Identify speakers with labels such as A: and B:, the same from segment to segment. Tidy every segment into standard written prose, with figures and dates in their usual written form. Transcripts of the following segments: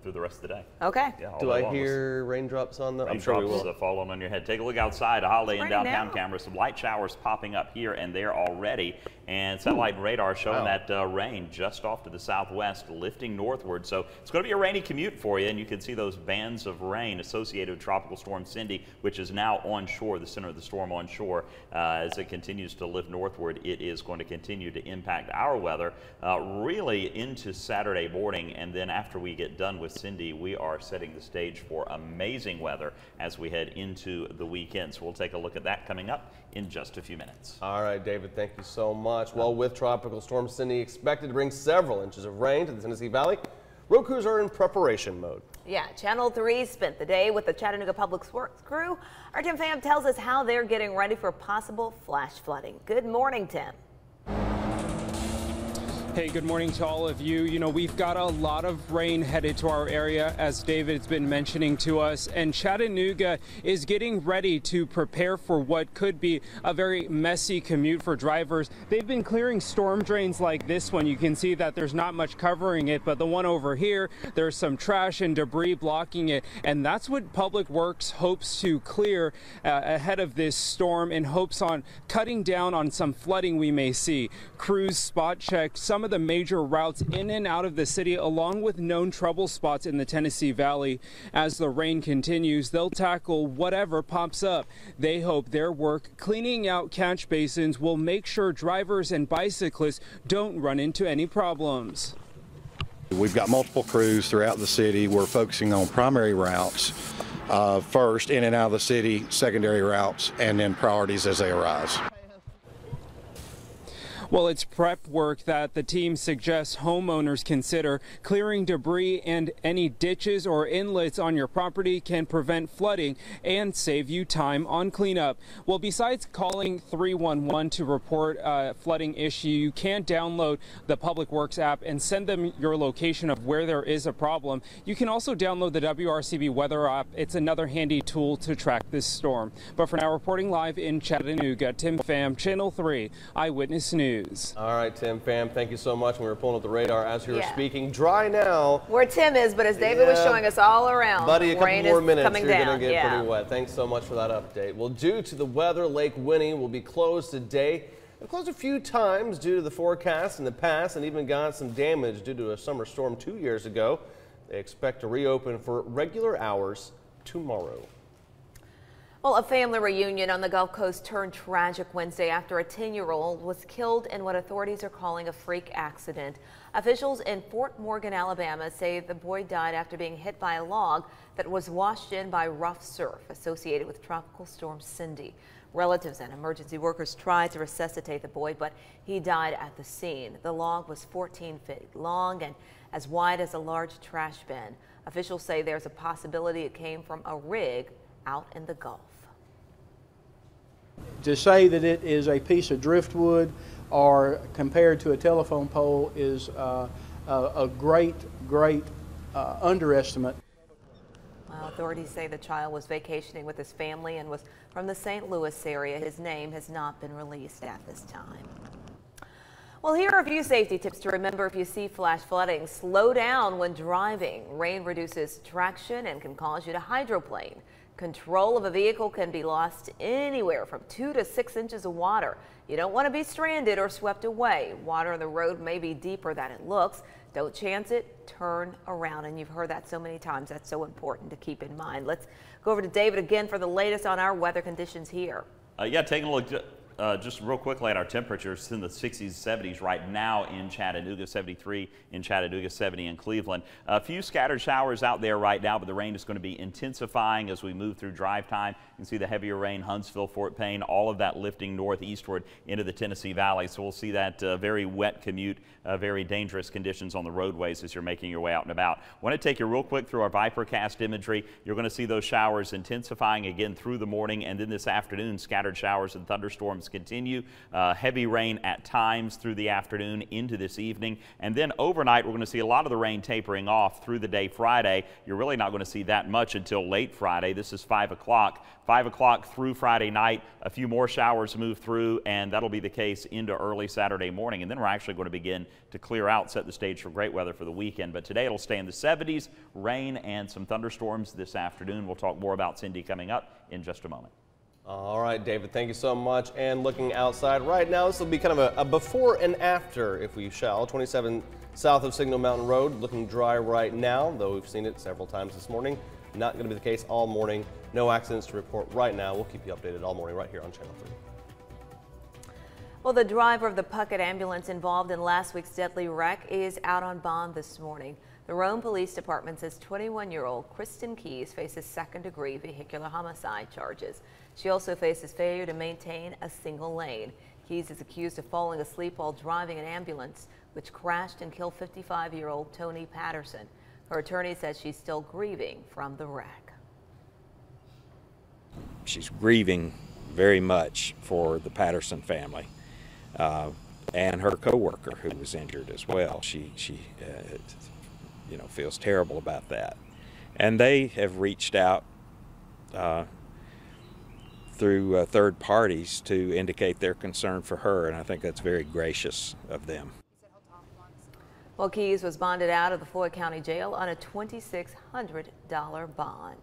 A: through the rest of the day.
B: Okay.
A: Yeah,
C: Do I hear raindrops on them? I'm sure we will.
A: Falling on your head. Take a look outside. A Holiday Inn downtown camera. Some light showers popping up here and there already. And satellite radar showing that rain just off to the southwest, lifting northward. So it's going to be a rainy commute for you. And you can see those bands of rain associated with Tropical Storm Cindy, which is now on shore, the center of the storm on shore. As it continues to lift northward, it is going to continue to impact our weather really into Saturday morning. And then after we get done with Cindy, we are setting the stage for amazing weather as we head into the weekend. So we'll take a look at that coming up in just a few minutes.
C: All right, David, thank you so much. Well, with Tropical Storm Cindy expected to bring several inches of rain to the Tennessee Valley, road crews are in preparation mode.
B: Yeah, Channel 3 spent the day with the Chattanooga Public Works crew. Our Tim Pham tells us how they're getting ready for possible flash flooding. Good morning, Tim.
D: Hey, good morning to all of you. You know, we've got a lot of rain headed to our area, as David's been mentioning to us, and Chattanooga is getting ready to prepare for what could be a very messy commute for drivers. They've been clearing storm drains like this one. You can see that there's not much covering it, but the one over here, there's some trash and debris blocking it, and that's what Public Works hopes to clear ahead of this storm, in hopes on cutting down on some flooding we may see. Crews spot check some of the major routes in and out of the city, along with known trouble spots in the Tennessee Valley. As the rain continues, they'll tackle whatever pops up. They hope their work cleaning out catch basins will make sure drivers and bicyclists don't run into any problems.
E: We've got multiple crews throughout the city. We're focusing on primary routes first, in and out of the city, secondary routes, and then priorities as they arise.
D: Well, it's prep work that the team suggests homeowners consider. Clearing debris and any ditches or inlets on your property can prevent flooding and save you time on cleanup. Well, besides calling 311 to report a flooding issue, you can download the Public Works app and send them your location of where there is a problem. You can also download the WRCB weather app. It's another handy tool to track this storm. But for now, reporting live in Chattanooga, Tim Pham, Channel 3 Eyewitness News.
C: All right, Tim Pham, thank you so much. We were pulling up the radar as you were speaking. Dry now.
B: Where Tim is, but as David was showing us all around,
C: buddy, a couple more minutes,
B: coming
C: you're
B: down.
C: going to get pretty wet. Thanks so much for that update. Well, due to the weather, Lake Winnie will be closed today. It closed a few times due to the forecast in the past, and even got some damage due to a summer storm 2 years ago. They expect to reopen for regular hours tomorrow.
B: Well, a family reunion on the Gulf Coast turned tragic Wednesday after a 10-year-old was killed in what authorities are calling a freak accident. Officials in Fort Morgan, Alabama say the boy died after being hit by a log that was washed in by rough surf associated with Tropical Storm Cindy. Relatives and emergency workers tried to resuscitate the boy, but he died at the scene. The log was 14 feet long and as wide as a large trash bin. Officials say there's a possibility it came from a rig out in the Gulf.
F: To say that it is a piece of driftwood or compared to a telephone pole is a great underestimate.
B: Well, authorities say the child was vacationing with his family and was from the St. Louis area. His name has not been released at this time. Well, here are a few safety tips to remember if you see flash flooding. Slow down when driving. Rain reduces traction and can cause you to hydroplane. Control of a vehicle can be lost anywhere from 2 to 6 inches of water. You don't want to be stranded or swept away. Water on the road may be deeper than it looks. Don't chance it. Turn around. And you've heard that so many times. That's so important to keep in mind. Let's go over to David again for the latest on our weather conditions here.
A: Yeah, taking a look just real quickly at our temperatures. It's in the 60s, 70s right now in Chattanooga, 73 in Chattanooga, 70 in Cleveland. A few scattered showers out there right now, but the rain is going to be intensifying as we move through drive time. You can see the heavier rain, Huntsville, Fort Payne, all of that lifting northeastward into the Tennessee Valley. So we'll see that very wet commute, very dangerous conditions on the roadways as you're making your way out and about. I want to take you real quick through our Vipercast imagery. You're going to see those showers intensifying again through the morning, and then this afternoon, scattered showers and thunderstorms continue. Heavy rain at times through the afternoon into this evening. And then overnight, we're going to see a lot of the rain tapering off through the day Friday. You're really not going to see that much until late Friday. This is 5 o'clock. 5 o'clock through Friday night, a few more showers move through, and that'll be the case into early Saturday morning. And then we're actually going to begin to clear out, set the stage for great weather for the weekend. But today it'll stay in the 70s, rain and some thunderstorms this afternoon. We'll talk more about Cindy coming up in just a moment.
C: All right, David, thank you so much. And looking outside right now, this will be kind of a before and after, if we shall. 27 south of Signal Mountain Road, looking dry right now, though we've seen it several times this morning. Not going to be the case all morning. No accidents to report right now. We'll keep you updated all morning right here on Channel 3.
B: Well, the driver of the Puckett ambulance involved in last week's deadly wreck is out on bond this morning. The Rome Police Department says 21-year-old Kristen Keys faces second-degree vehicular homicide charges. She also faces failure to maintain a single lane. Keys is accused of falling asleep while driving an ambulance, which crashed and killed 55-year-old Tony Patterson. Her attorney says she's still grieving from the wreck.
G: She's grieving very much for the Patterson family and her coworker who was injured as well. She feels terrible about that. And they have reached out through third parties to indicate their concern for her, and I think that's very gracious of them.
B: Well, Keys was bonded out of the Floyd County Jail on a $2,600 bond.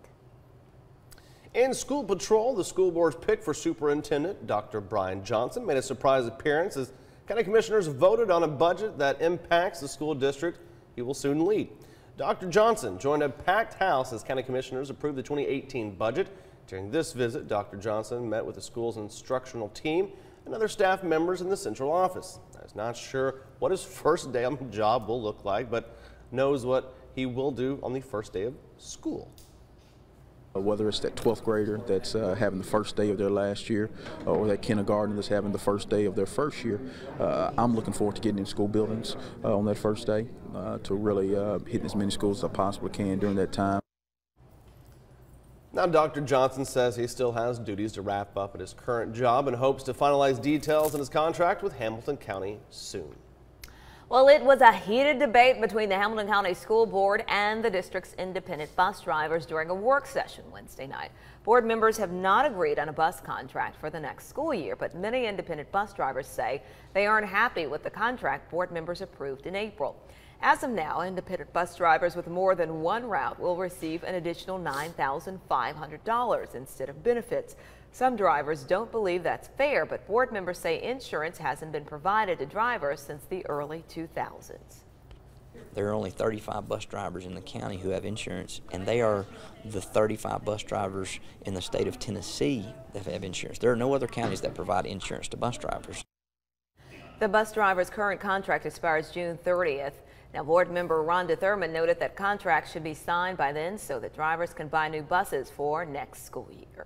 C: In school patrol, the school board's pick for superintendent, Dr. Brian Johnson, made a surprise appearance as county commissioners voted on a budget that impacts the school district he will soon lead. Dr. Johnson joined a packed house as county commissioners approved the 2018 budget. During this visit, Dr. Johnson met with the school's instructional team and other staff members in the central office. I was not sure what his first day on the job will look like, but knows what he will do on the first day of school.
H: Whether it's that 12th grader that's having the first day of their last year or that kindergartner that's having the first day of their first year, I'm looking forward to getting in school buildings on that first day to really hitting as many schools as I possibly can during that time.
C: Now, Dr. Johnson says he still has duties to wrap up at his current job and hopes to finalize details in his contract with Hamilton County soon.
B: Well, it was a heated debate between the Hamilton County School Board and the district's independent bus drivers during a work session Wednesday night. Board members have not agreed on a bus contract for the next school year, but many independent bus drivers say they aren't happy with the contract board members approved in April. As of now, independent bus drivers with more than one route will receive an additional $9,500 instead of benefits. Some drivers don't believe that's fair, but board members say insurance hasn't been provided to drivers since the early 2000s.
I: There are only 35 bus drivers in the county who have insurance, and they are the 35 bus drivers in the state of Tennessee that have insurance. There are no other counties that provide insurance to bus drivers.
B: The bus driver's current contract expires June 30th. Now, board member Rhonda Thurman noted that contracts should be signed by then so that drivers can buy new buses for next school year.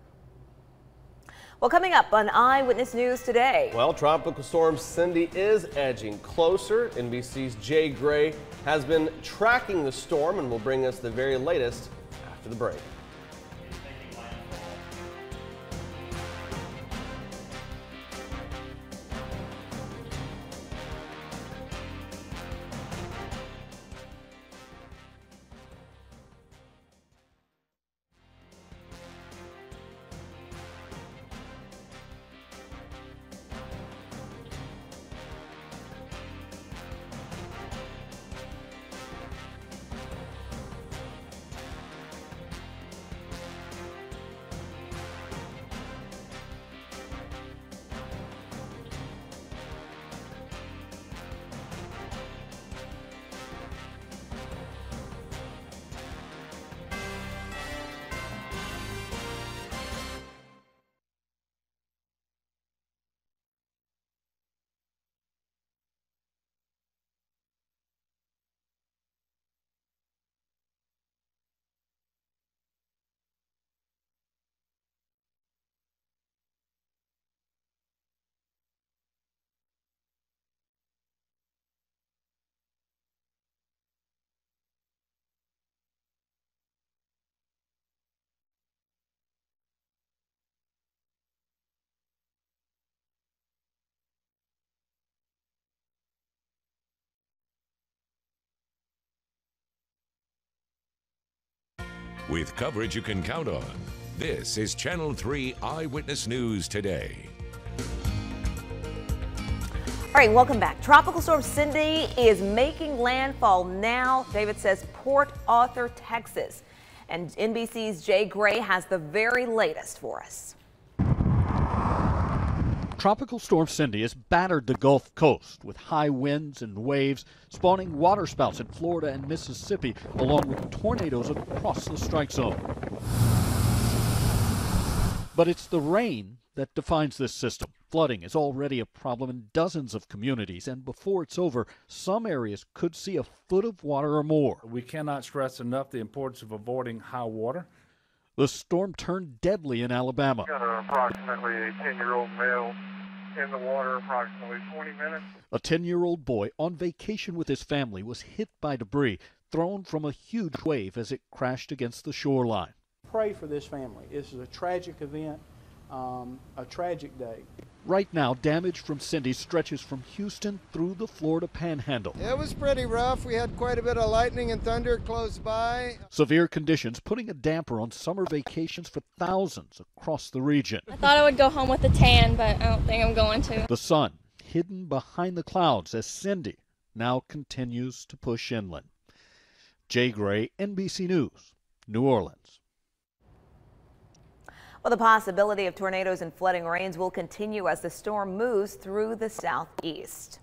B: Well, coming up on Eyewitness News today.
C: Well, Tropical Storm Cindy is edging closer. NBC's Jay Gray has been tracking the storm and will bring us the very latest after the break.
J: with coverage you can count on. This is Channel 3 Eyewitness News Today.
B: All right, welcome back. Tropical Storm Cindy is making landfall now. David says Port Arthur, Texas. And NBC's Jay Gray has the very latest for us.
K: Tropical Storm Cindy has battered the Gulf Coast with high winds and waves, spawning waterspouts in Florida and Mississippi, along with tornadoes across the strike zone. But it's the rain that defines this system. Flooding is already a problem in dozens of communities, and before it's over, some areas could see a foot of water or more.
L: We cannot stress enough the importance of avoiding high water.
K: The storm turned deadly in Alabama.
M: Got approximately a 10-year-old male in the water approximately 20 minutes.
K: A 10-year-old boy on vacation with his family was hit by debris thrown from a huge wave as it crashed against the shoreline.
F: Pray for this family. This is a tragic event, a tragic day.
K: Right now, damage from Cindy stretches from Houston through the Florida Panhandle.
N: It was pretty rough. We had quite a bit of lightning and thunder close by.
K: Severe conditions putting a damper on summer vacations for thousands across the region.
O: I thought I would go home with a tan, but I don't think I'm going to.
K: The sun hidden behind the clouds as Cindy now continues to push inland. Jay Gray, NBC News, New Orleans.
B: Well, the possibility of tornadoes and flooding rains will continue as the storm moves through the southeast.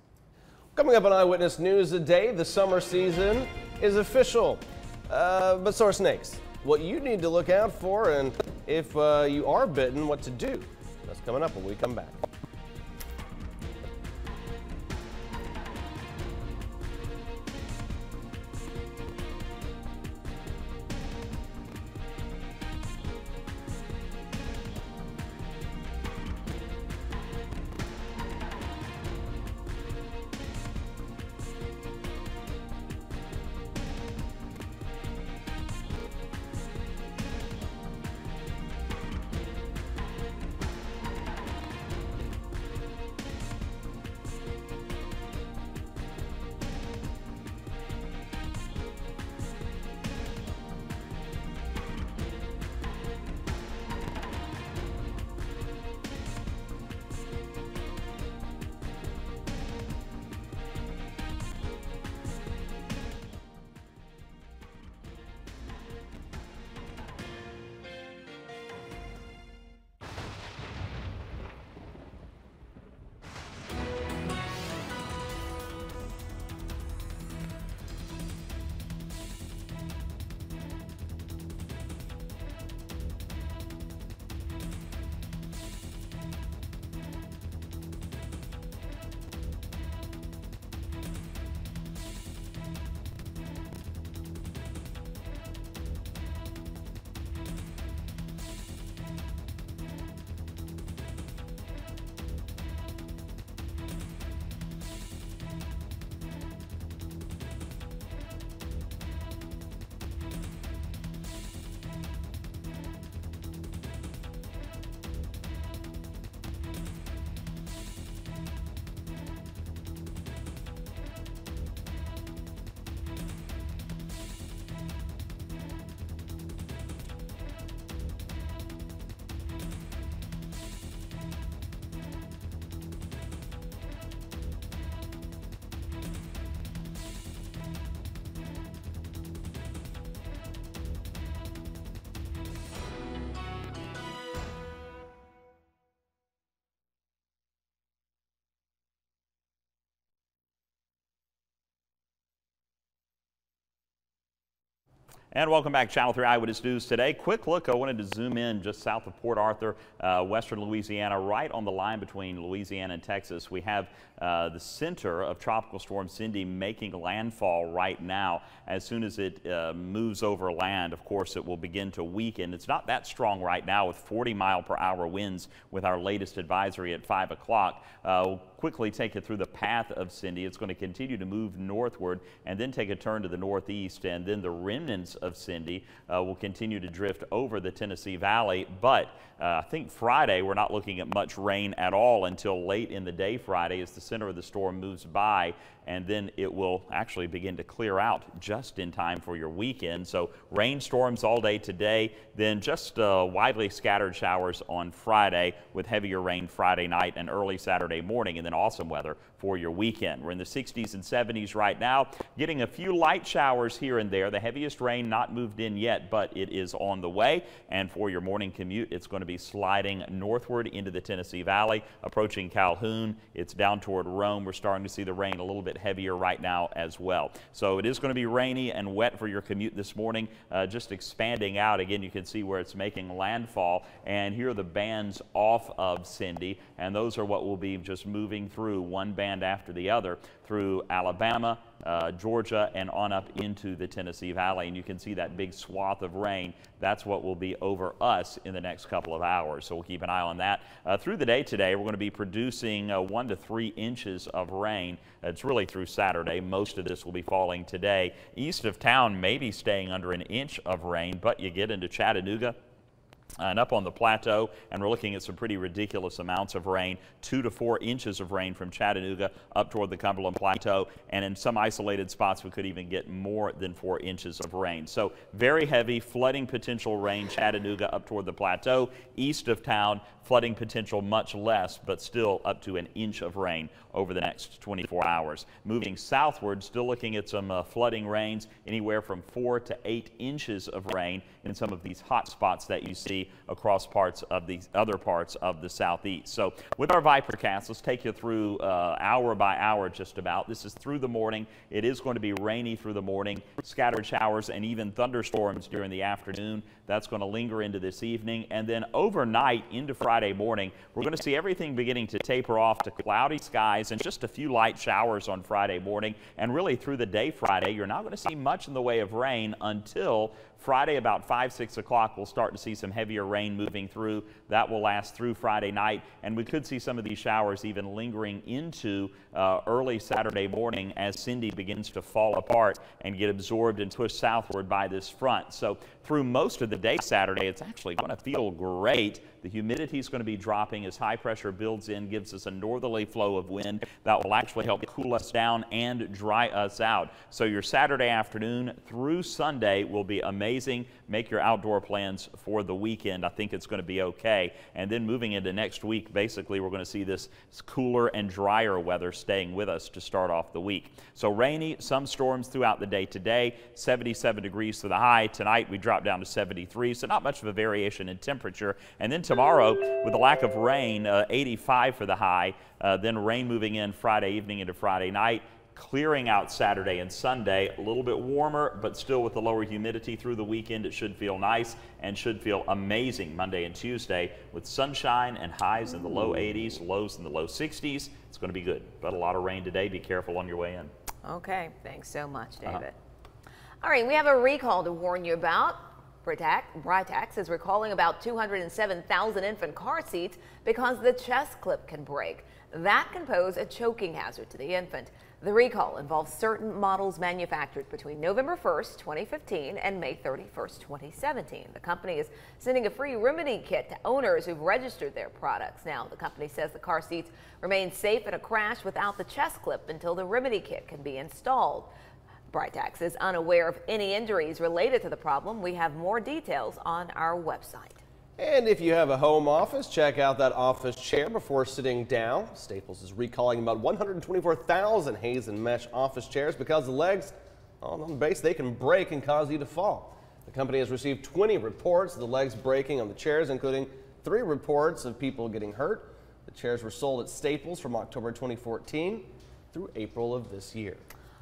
C: Coming up on Eyewitness News Today, the summer season is official. But so are snakes. What you need to look out for, and if you are bitten, what to do. That's coming up when we come back.
A: And welcome back, Channel 3 Eyewitness News Today. Quick look, I wanted to zoom in just south of Port Arthur, western Louisiana, right on the line between Louisiana and Texas. We have the center of Tropical Storm Cindy making landfall right now. As soon as it moves over land, of course, it will begin to weaken. It's not that strong right now with 40-mile-per-hour winds with our latest advisory at 5 o'clock. We'll quickly take it through the path of Cindy. It's going to continue to move northward and then take a turn to the northeast, and then the remnants of Cindy will continue to drift over the Tennessee Valley. But I think Friday we're not looking at much rain at all until late in the day Friday as the center of the storm moves by and then it will actually begin to clear out just in time for your weekend. So rainstorms all day today, then just widely scattered showers on Friday with heavier rain Friday night and early Saturday morning, and then awesome weather for your weekend. We're in the 60s and 70s right now, getting a few light showers here and there. The heaviest rain not moved in yet, but it is on the way. And for your morning commute, it's going to be sliding northward into the Tennessee Valley, approaching Calhoun. It's down toward Rome. We're starting to see the rain a little bit heavier right now as well. So it is going to be rainy and wet for your commute this morning, just expanding out. Again, you can see where it's making landfall, and here are the bands off of Cindy, and those are what will be just moving through one band after the other through Alabama, Georgia, and on up into the Tennessee Valley. And you can see that big swath of rain. That's what will be over us in the next couple of hours. So we'll keep an eye on that. Through the day today, we're going to be producing 1 to 3 inches of rain. It's really through Saturday. Most of this will be falling today. East of town, maybe staying under an inch of rain, but you get into Chattanooga and up on the plateau, and we're looking at some pretty ridiculous amounts of rain, 2 to 4 inches of rain from Chattanooga up toward the Cumberland Plateau, and in some isolated spots we could even get more than 4 inches of rain. So very heavy flooding potential rain, Chattanooga up toward the plateau. East of town, flooding potential much less, but still up to an inch of rain over the next 24 hours. Moving southward, still looking at some flooding rains, anywhere from 4 to 8 inches of rain in some of these hot spots that you see across parts of these other parts of the southeast. So with our Vipercast, let's take you through hour by hour just about. This is through the morning. It is going to be rainy through the morning, scattered showers and even thunderstorms during the afternoon. That's going to linger into this evening, and then overnight into Friday morning, we're going to see everything beginning to taper off to cloudy skies and just a few light showers on Friday morning, and really through the day Friday, you're not going to see much in the way of rain until Friday about 5, 6 o'clock. We'll start to see some heavier rain moving through. That will last through Friday night, and we could see some of these showers even lingering into early Saturday morning as Cindy begins to fall apart and get absorbed and pushed southward by this front. So through most of the day Saturday, it's actually going to feel great. The humidity is going to be dropping as high pressure builds in, gives us a northerly flow of wind that will actually help cool us down and dry us out. So your Saturday afternoon through Sunday will be amazing. Make your outdoor plans for the weekend. I think it's going to be okay. And then moving into next week, basically we're going to see this cooler and drier weather staying with us to start off the week. So rainy, some storms throughout the day today, 77 degrees for the high. Tonight we drop down to 73, so not much of a variation in temperature. And then tomorrow, with the lack of rain, 85 for the high, then rain moving in Friday evening into Friday night, clearing out Saturday and Sunday, a little bit warmer, but still with the lower humidity through the weekend. It should feel nice and should feel amazing Monday and Tuesday with sunshine and highs in the low 80s, lows in the low 60s. It's going to be good, but a lot of rain today. Be careful on your way in.
B: Okay, thanks so much, David. All right, we have a recall to warn you about. Britax is recalling about 207,000 infant car seats because the chest clip can break. That can pose a choking hazard to the infant. The recall involves certain models manufactured between November 1st, 2015 and May 31st, 2017. The company is sending a free remedy kit to owners who've registered their products. Now, the company says the car seats remain safe in a crash without the chest clip until the remedy kit can be installed. Britax is unaware of any injuries related to the problem. We have more details on our website.
C: And if you have a home office, check out that office chair before sitting down. Staples is recalling about 124,000 Hayes and Mesh office chairs because the legs on the base, they can break and cause you to fall. The company has received 20 reports of the legs breaking on the chairs, including 3 reports of people getting hurt. The chairs were sold at Staples from October 2014 through April of this year.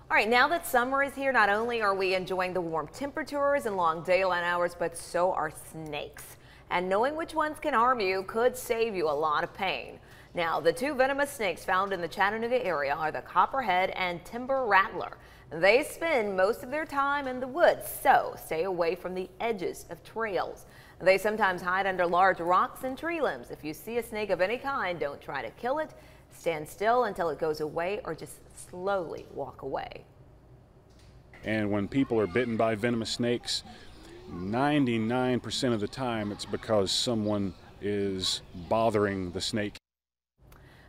B: All right, now that summer is here, not only are we enjoying the warm temperatures and long daylight hours, but so are snakes. And knowing which ones can harm you could save you a lot of pain. Now, the 2 venomous snakes found in the Chattanooga area are the copperhead and timber rattler. They spend most of their time in the woods, so stay away from the edges of trails. They sometimes hide under large rocks and tree limbs. If you see a snake of any kind, don't try to kill it. Stand still until it goes away or just slowly walk away.
L: And when people are bitten by venomous snakes, 99% of the time it's because someone is bothering the snake.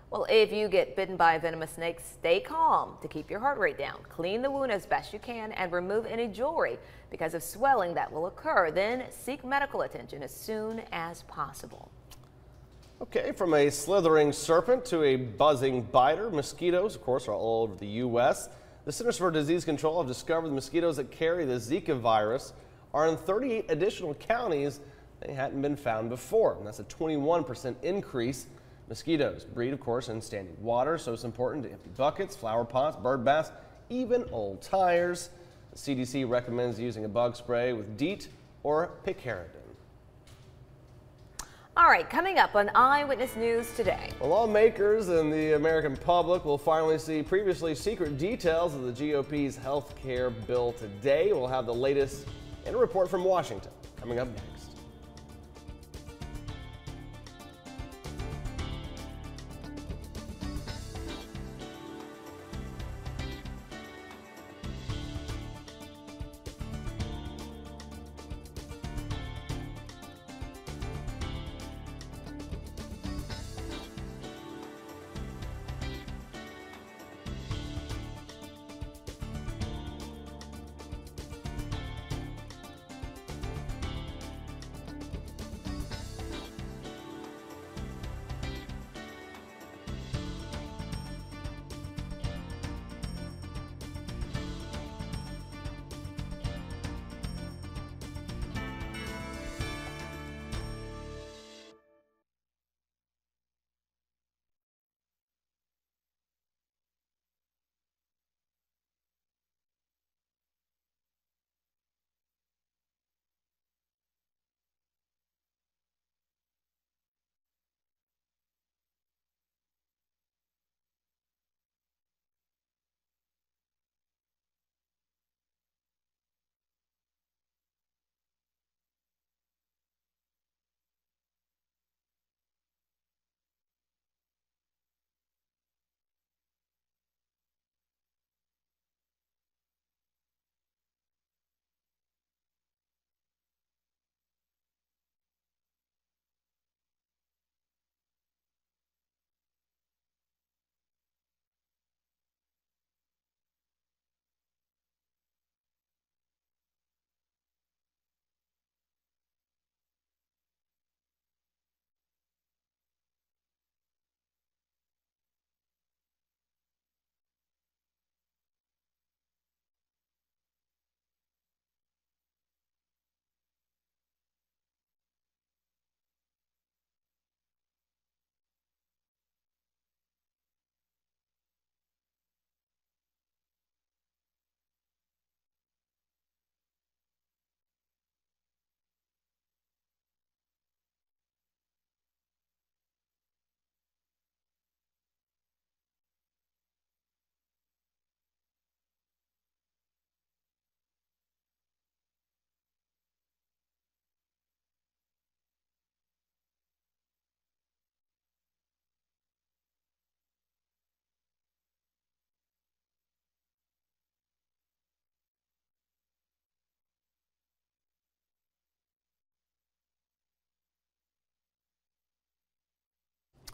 B: Well, if you get bitten by a venomous snake, stay calm to keep your heart rate down. Clean the wound as best you can and remove any jewelry because of swelling that will occur. Then seek medical attention as soon as possible.
C: Okay, from a slithering serpent to a buzzing biter, mosquitoes, of course, are all over the U.S. The Centers for Disease Control have discovered the mosquitoes that carry the Zika virus are in 38 additional counties they hadn't been found before. And that's a 21% increase. Mosquitoes breed, of course, in standing water, so it's important to empty buckets, flower pots, bird baths, even old tires. The CDC recommends using a bug spray with DEET or picaridin.
B: All right, coming up on Eyewitness News today.
C: Well, lawmakers and the American public will finally see previously secret details of the GOP's health care bill today. We'll have the latest in a report from Washington coming up next.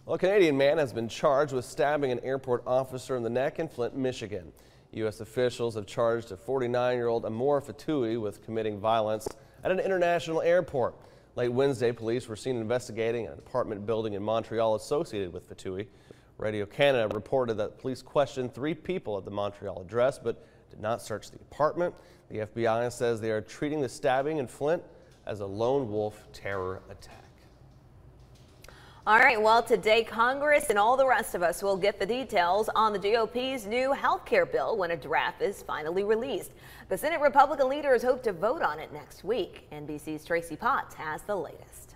C: Well, a Canadian man has been charged with stabbing an airport officer in the neck in Flint, Michigan. U.S. officials have charged a 49-year-old Amor Fatui with committing violence at an international airport. Late Wednesday, police were seen investigating an apartment building in Montreal associated with Fatui. Radio Canada reported that police questioned 3 people at the Montreal address but did not search the apartment. The FBI says they are treating the stabbing in Flint as a lone wolf terror attack.
B: All right, well, today Congress and all the rest of us will get the details on the GOP's new health care bill when a draft is finally released. The Senate Republican leaders hope to vote on it next week. NBC's Tracy Potts has the latest.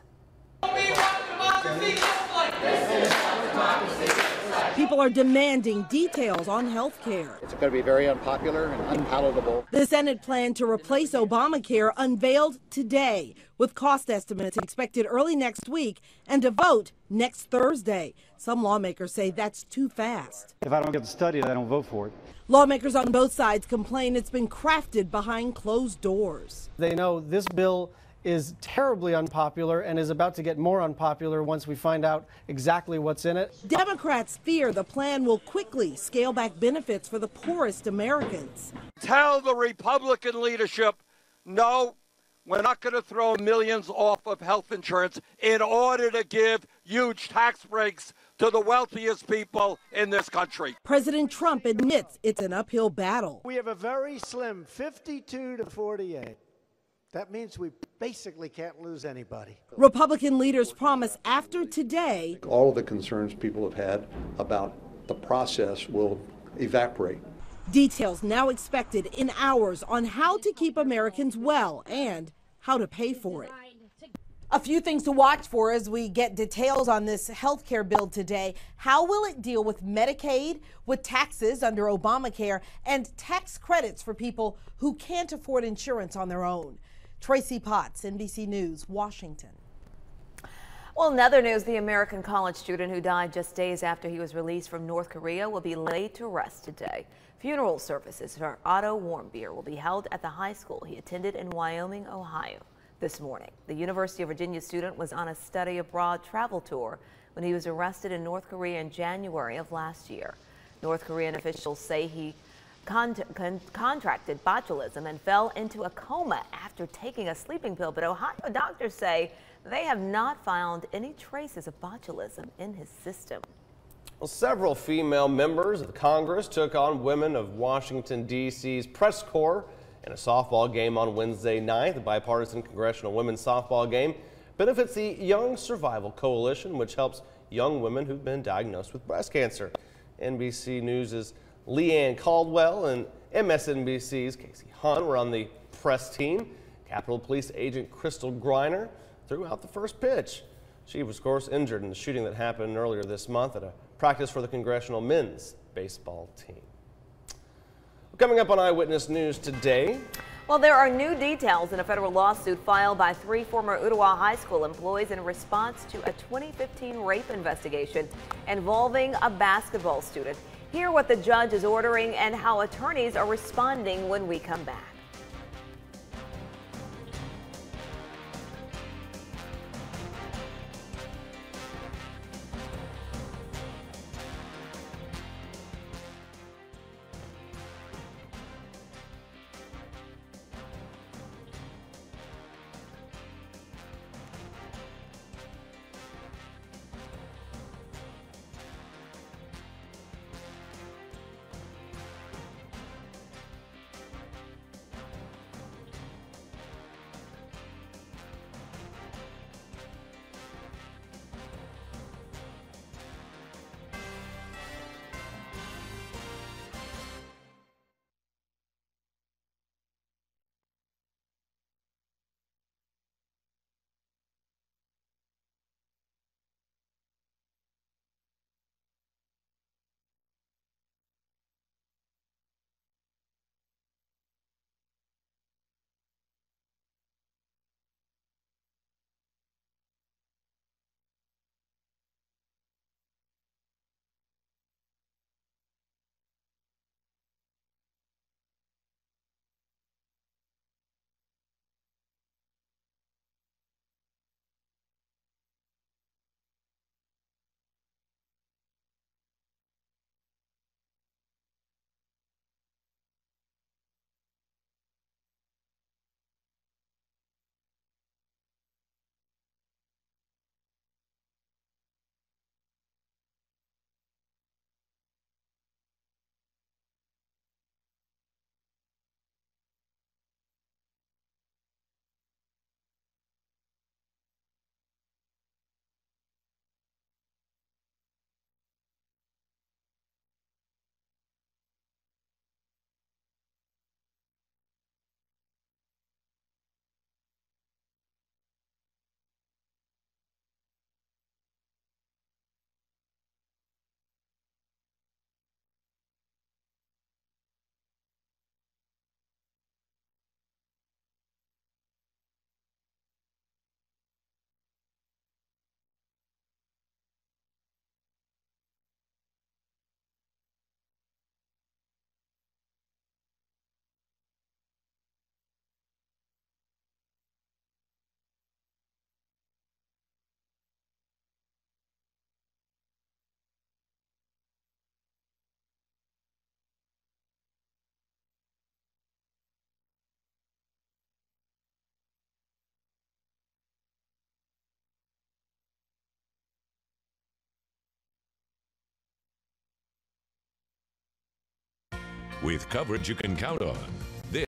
P: People are demanding details on health care.
Q: It's going to be very unpopular and unpalatable.
P: The Senate plan to replace Obamacare unveiled today, with cost estimates expected early next week and a vote next Thursday. Some lawmakers say that's too fast.
R: If I don't get the study, I don't vote for it.
P: Lawmakers on both sides complain it's been crafted behind closed doors.
S: They know this bill is terribly unpopular and is about to get more unpopular once we find out exactly what's in it.
P: Democrats fear the plan will quickly scale back benefits for the poorest Americans.
T: Tell the Republican leadership, no, we're not going to throw millions off of health insurance in order to give huge tax breaks to the wealthiest people in this country.
P: President Trump admits it's an uphill battle.
U: We have a very slim 52 to 48. That means we basically can't lose anybody.
P: Republican leaders promise after today,
Q: All of the concerns people have had about the process will evaporate.
P: details now expected in hours on how to keep Americans well and how to pay for it. A few things to watch for as we get details on this health care bill today. How will it deal with Medicaid, with taxes under Obamacare, and tax credits for people who can't afford insurance on their own? Tracy Potts, NBC News, Washington.
B: Well, in other news, the American college student who died just days after he was released from North Korea will be laid to rest today. Funeral services for Otto Warmbier will be held at the high school he attended in Wyoming, Ohio. This morning, the University of Virginia student was on a study abroad travel tour when he was arrested in North Korea in January of last year. North Korean officials say he contracted botulism and fell into a coma after taking a sleeping pill, but Ohio doctors say they have not found any traces of botulism in his system.
C: Well, several female members of Congress took on women of Washington, D.C.'s press corps in a softball game on Wednesday night. The bipartisan Congressional Women's Softball Game benefits the Young Survival Coalition, which helps young women who've been diagnosed with breast cancer. NBC News' Leanne Caldwell and MSNBC's Casey Hunt were on the press team. Capitol Police Agent Crystal Griner threw out the first pitch. She was, of course, injured in the shooting that happened earlier this month at a practice for the Congressional men's baseball team. Coming up on Eyewitness News today.
B: Well, there are new details in a federal lawsuit filed by 3 former Ottawa High School employees in response to a 2015 rape investigation involving a basketball student. Hear what the judge is ordering and how attorneys are responding when we come back.
J: with coverage you can count on.